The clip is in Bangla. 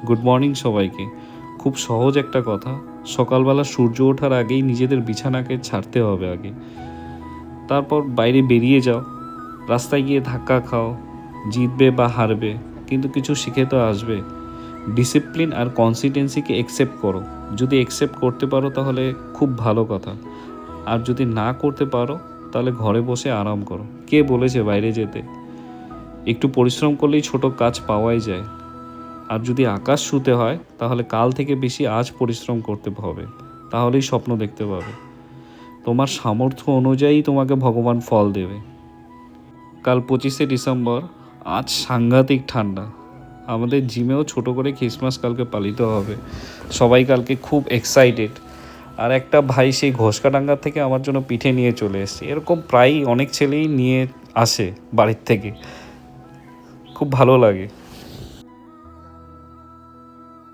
গুড মর্নিং সবাইকে। খুব সহজ একটা কথা, সকালবেলা সূর্য ওঠার আগেই নিজেদের বিছানাকে ছাড়তে হবে আগে। তারপর বাইরে বেরিয়ে যাও, রাস্তায় গিয়ে ধাক্কা খাও, জিতবে বা হারবে, কিন্তু কিছু শিখে তো আসবে। ডিসিপ্লিন আর কনসিস্টেন্সিকে একসেপ্ট করো। যদি একসেপ্ট করতে পারো তাহলে খুব ভালো কথা, আর যদি না করতে পারো তাহলে ঘরে বসে আরাম করো। কে বলেছে বাইরে যেতে? একটু পরিশ্রম করলেই ছোট কাজ পাওয়াই যায়। আর যদি আকাশ ছুঁতে হয় তাহলে কাল থেকে বেশি আজ পরিশ্রম করতে হবে, তাহলেই স্বপ্ন দেখতে পাবে। তোমার সামর্থ্য অনুযায়ী তোমাকে ভগবান ফল দেবে। কাল 25শে ডিসেম্বর। আজ সাংঘাতিক ঠান্ডা। আমাদের জিমেও ছোট করে ক্রিসমাস কালকে পালিত হবে। সবাই কালকে খুব এক্সাইটেড। আর একটা ভাই সেই ঘোষকাডাঙ্গা থেকে আমার জন্য পিঠে নিয়ে চলে এসেছে। এরকম প্রায়ই অনেক ছেলেই নিয়ে আসে বাড়ির থেকে। খুব ভালো লাগে।